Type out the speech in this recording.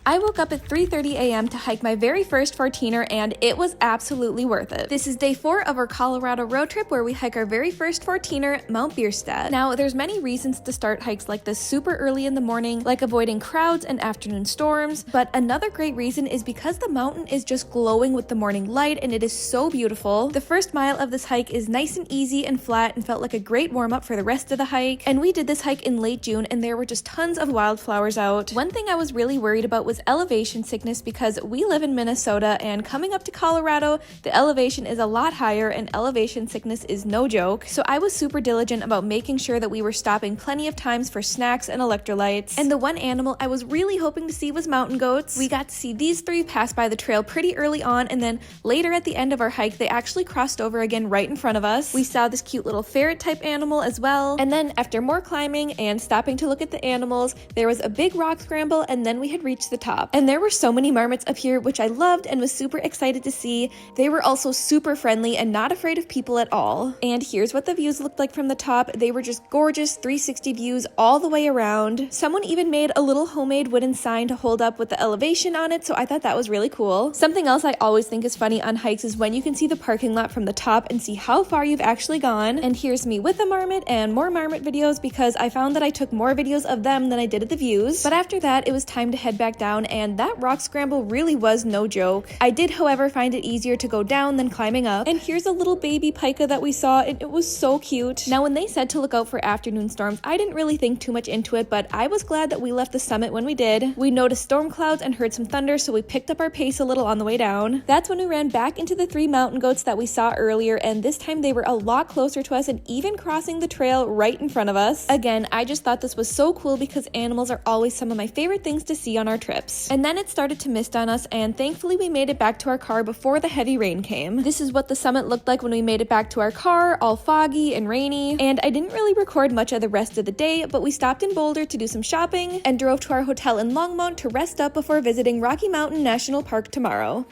I woke up at 3:30 a.m. to hike my very first 14er, and it was absolutely worth it. This is day 4 of our Colorado road trip where we hike our very first 14er, Mount Bierstadt. Now, there's many reasons to start hikes like this super early in the morning, like avoiding crowds and afternoon storms, but another great reason is because the mountain is just glowing with the morning light and it is so beautiful. The first mile of this hike is nice and easy and flat and felt like a great warm-up for the rest of the hike, and we did this hike in late June and there were just tons of wildflowers out. One thing I was really worried about was elevation sickness because we live in Minnesota, and coming up to Colorado, the elevation is a lot higher and elevation sickness is no joke. So I was super diligent about making sure that we were stopping plenty of times for snacks and electrolytes. And the one animal I was really hoping to see was mountain goats. We got to see these 3 pass by the trail pretty early on, and then later at the end of our hike, they actually crossed over again right in front of us. We saw this cute little ferret type animal as well. And then after more climbing and stopping to look at the animals, there was a big rock scramble, and then we had reached the top. And there were so many marmots up here, which I loved and was super excited to see. They were also super friendly and not afraid of people at all. And here's what the views looked like from the top. They were just gorgeous 360 views all the way around. Someone even made a little homemade wooden sign to hold up with the elevation on it, so I thought that was really cool. Something else I always think is funny on hikes is when you can see the parking lot from the top and see how far you've actually gone. And here's me with a marmot and more marmot videos because I found that I took more videos of them than I did of the views. But after that, it was time to head back down, and that rock scramble really was no joke. I did, however, find it easier to go down than climbing up. And here's a little baby pika that we saw, and it was so cute. Now, when they said to look out for afternoon storms, I didn't really think too much into it, but I was glad that we left the summit when we did. We noticed storm clouds and heard some thunder, so we picked up our pace a little on the way down. That's when we ran back into the 3 mountain goats that we saw earlier, and this time they were a lot closer to us and even crossing the trail right in front of us. Again, I just thought this was so cool because animals are always some of my favorite things to see on our trips. And then it started to mist on us, and thankfully we made it back to our car before the heavy rain came. This is what the summit looked like when we made it back to our car, all foggy and rainy. And I didn't really record much of the rest of the day, but we stopped in Boulder to do some shopping and drove to our hotel in Longmont to rest up before visiting Rocky Mountain National Park tomorrow.